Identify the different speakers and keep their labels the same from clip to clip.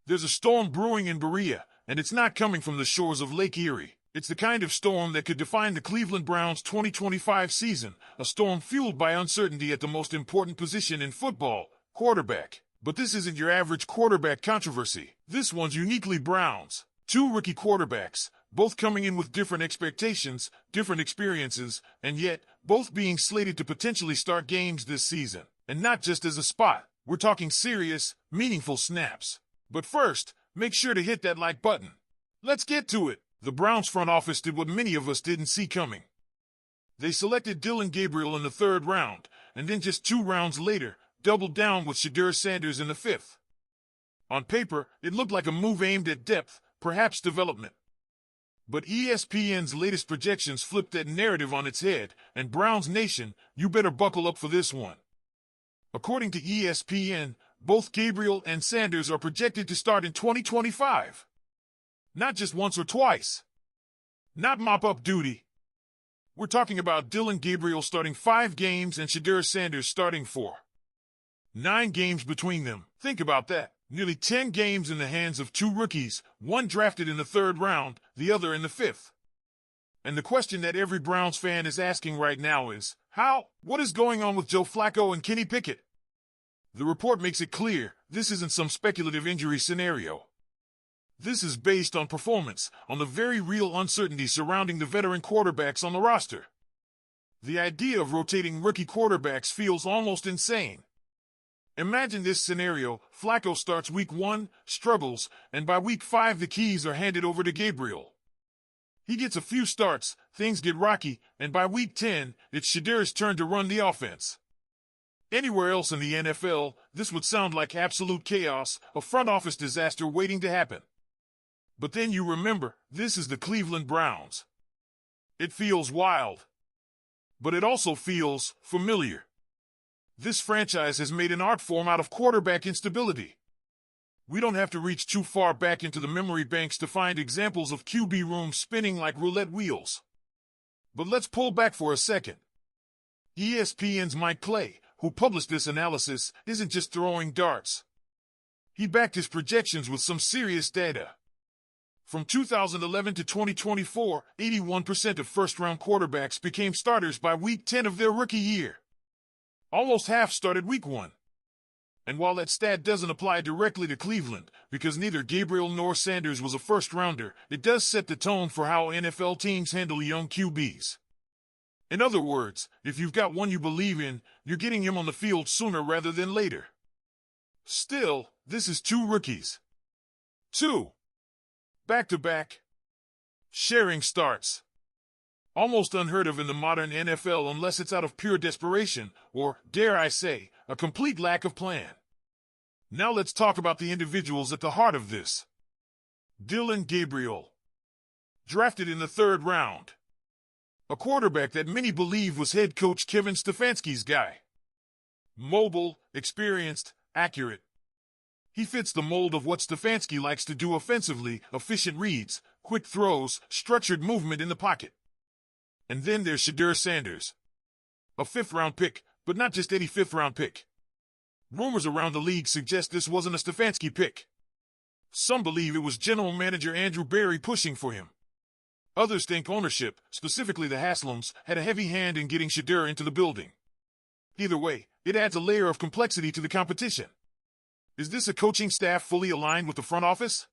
Speaker 1: There's a storm brewing in Berea, and it's not coming from the shores of Lake Erie. It's the kind of storm that could define the Cleveland Browns' 2025 season, a storm fueled by uncertainty at the most important position in football, quarterback. But this isn't your average quarterback controversy. This one's uniquely Browns. Two rookie quarterbacks, both coming in with different expectations, different experiences, and yet both being slated to potentially start games this season. And not just as a spot. We're talking serious, meaningful snaps. But first, make sure to hit that like button. Let's get to it. The Browns front office did what many of us didn't see coming. They selected Dillon Gabriel in the 3rd round, and then just 2 rounds later, doubled down with Shedeur Sanders in the 5th. On paper, it looked like a move aimed at depth, perhaps development. But ESPN's latest projections flipped that narrative on its head, and Browns Nation, you better buckle up for this one. According to ESPN, both Gabriel and Sanders are projected to start in 2025. Not just once or twice. Not mop-up duty. We're talking about Dillon Gabriel starting 5 games and Shedeur Sanders starting 4. 9 games between them. Think about that. Nearly 10 games in the hands of 2 rookies, one drafted in the 3rd round, the other in the 5th. And the question that every Browns fan is asking right now is, how? What is going on with Joe Flacco and Kenny Pickett? The report makes it clear, this isn't some speculative injury scenario. This is based on performance, on the very real uncertainty surrounding the veteran quarterbacks on the roster. The idea of rotating rookie quarterbacks feels almost insane. Imagine this scenario: Flacco starts week 1, struggles, and by week 5 the keys are handed over to Gabriel. He gets a few starts, things get rocky, and by week 10, it's Shedeur's turn to run the offense. Anywhere else in the NFL, this would sound like absolute chaos, a front office disaster waiting to happen. But then you remember, this is the Cleveland Browns. It feels wild. But it also feels familiar. This franchise has made an art form out of quarterback instability. We don't have to reach too far back into the memory banks to find examples of QB rooms spinning like roulette wheels. But let's pull back for a second. ESPN's Mike Clay, who published this analysis, isn't just throwing darts. He backed his projections with some serious data. From 2011 to 2024, 81% of first-round quarterbacks became starters by week 10 of their rookie year. Almost half started week 1. And while that stat doesn't apply directly to Cleveland, because neither Gabriel nor Sanders was a first-rounder, it does set the tone for how NFL teams handle young QBs. In other words, if you've got one you believe in, you're getting him on the field sooner rather than later. Still, this is 2 rookies. 2. Back-to-back. Sharing starts. Almost unheard of in the modern NFL unless it's out of pure desperation, or, dare I say, a complete lack of plan. Now let's talk about the individuals at the heart of this. Dillon Gabriel. Drafted in the 3rd round. A quarterback that many believe was head coach Kevin Stefanski's guy. Mobile, experienced, accurate. He fits the mold of what Stefanski likes to do offensively: efficient reads, quick throws, structured movement in the pocket. And then there's Shedeur Sanders. A 5th-round pick, but not just any 5th-round pick. Rumors around the league suggest this wasn't a Stefanski pick. Some believe it was general manager Andrew Berry pushing for him. Others think ownership, specifically the Haslams, had a heavy hand in getting Shedeur into the building. Either way, it adds a layer of complexity to the competition. Is this a coaching staff fully aligned with the front office?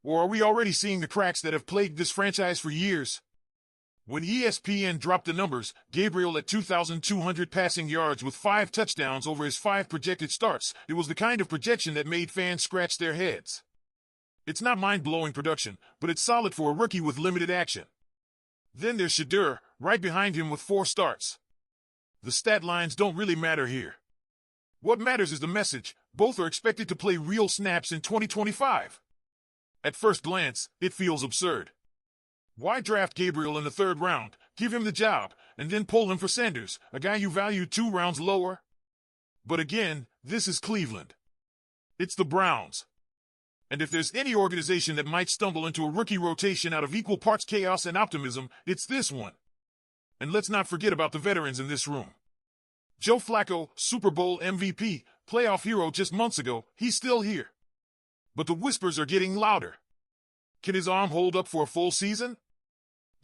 Speaker 1: Or are we already seeing the cracks that have plagued this franchise for years? When ESPN dropped the numbers, Gabriel at 2,200 passing yards with 5 touchdowns over his 5 projected starts, it was the kind of projection that made fans scratch their heads. It's not mind-blowing production, but it's solid for a rookie with limited action. Then there's Shedeur, right behind him with 4 starts. The stat lines don't really matter here. What matters is the message: both are expected to play real snaps in 2025. At first glance, it feels absurd. Why draft Gabriel in the 3rd round, give him the job, and then pull him for Sanders, a guy you value 2 rounds lower? But again, this is Cleveland. It's the Browns. And if there's any organization that might stumble into a rookie rotation out of equal parts chaos and optimism, it's this one. And let's not forget about the veterans in this room. Joe Flacco, Super Bowl MVP, playoff hero just months ago, he's still here. But the whispers are getting louder. Can his arm hold up for a full season?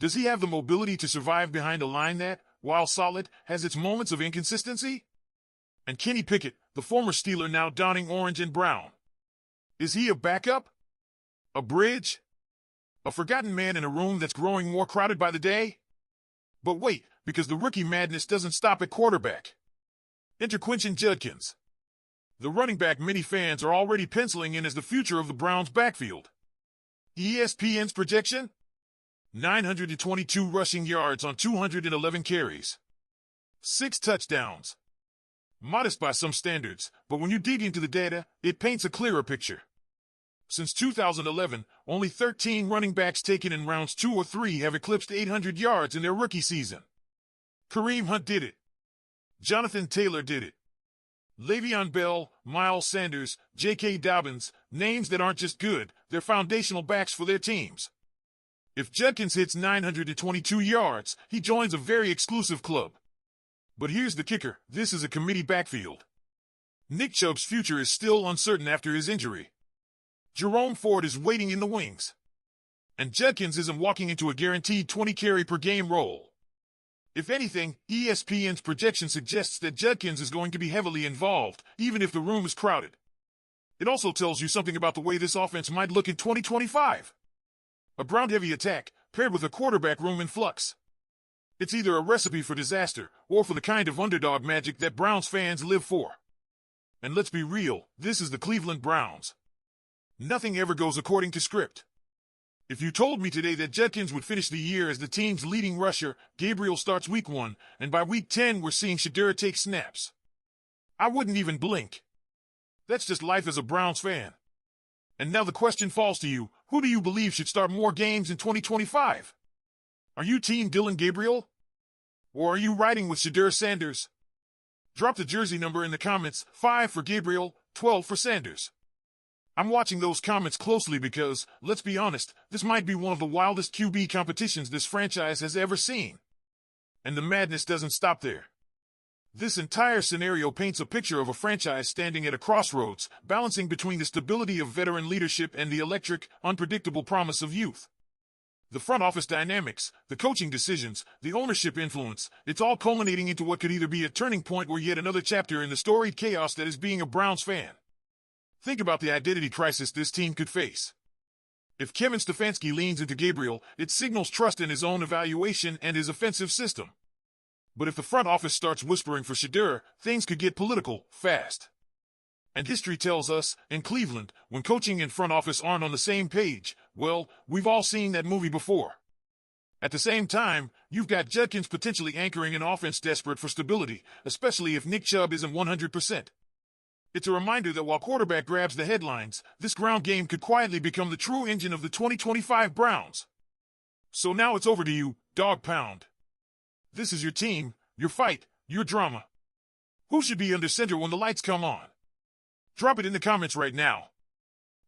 Speaker 1: Does he have the mobility to survive behind a line that, while solid, has its moments of inconsistency? And Kenny Pickett, the former Steeler now donning orange and brown. Is he a backup? A bridge? A forgotten man in a room that's growing more crowded by the day? But wait, because the rookie madness doesn't stop at quarterback. Enter Quentin Judkins. The running back many fans are already penciling in as the future of the Browns' backfield. ESPN's projection? 922 rushing yards on 211 carries. 6 touchdowns. Modest by some standards, but when you dig into the data, it paints a clearer picture. Since 2011, only 13 running backs taken in rounds 2 or 3 have eclipsed 800 yards in their rookie season. Kareem Hunt did it. Jonathan Taylor did it. Le'Veon Bell, Miles Sanders, J.K. Dobbins, names that aren't just good, they're foundational backs for their teams. If Judkins hits 922 yards, he joins a very exclusive club. But here's the kicker, this is a committee backfield. Nick Chubb's future is still uncertain after his injury. Jerome Ford is waiting in the wings. And Judkins isn't walking into a guaranteed 20 carry per game role. If anything, ESPN's projection suggests that Judkins is going to be heavily involved, even if the room is crowded. It also tells you something about the way this offense might look in 2025. A Brown-heavy attack, paired with a quarterback room in flux. It's either a recipe for disaster, or for the kind of underdog magic that Browns fans live for. And let's be real, this is the Cleveland Browns. Nothing ever goes according to script. If you told me today that Judkins would finish the year as the team's leading rusher, Gabriel starts week 1, and by week 10 we're seeing Shedeur take snaps, I wouldn't even blink. That's just life as a Browns fan. And now the question falls to you, who do you believe should start more games in 2025? Are you team Dillon Gabriel? Or are you riding with Shedeur Sanders? Drop the jersey number in the comments, 5 for Gabriel, 12 for Sanders. I'm watching those comments closely because, let's be honest, this might be one of the wildest QB competitions this franchise has ever seen. And the madness doesn't stop there. This entire scenario paints a picture of a franchise standing at a crossroads, balancing between the stability of veteran leadership and the electric, unpredictable promise of youth. The front office dynamics, the coaching decisions, the ownership influence, it's all culminating into what could either be a turning point or yet another chapter in the storied chaos that is being a Browns fan. Think about the identity crisis this team could face. If Kevin Stefanski leans into Gabriel, it signals trust in his own evaluation and his offensive system. But if the front office starts whispering for Shedeur, things could get political, fast. And history tells us, in Cleveland, when coaching and front office aren't on the same page, well, we've all seen that movie before. At the same time, you've got Judkins potentially anchoring an offense desperate for stability, especially if Nick Chubb isn't 100%. It's a reminder that while quarterback grabs the headlines, this ground game could quietly become the true engine of the 2025 Browns. So now it's over to you, Dawg Pound. This is your team, your fight, your drama. Who should be under center when the lights come on? Drop it in the comments right now.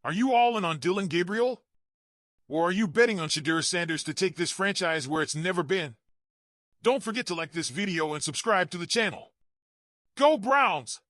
Speaker 1: Are you all in on Dillon Gabriel? Or are you betting on Shedeur Sanders to take this franchise where it's never been? Don't forget to like this video and subscribe to the channel. Go Browns!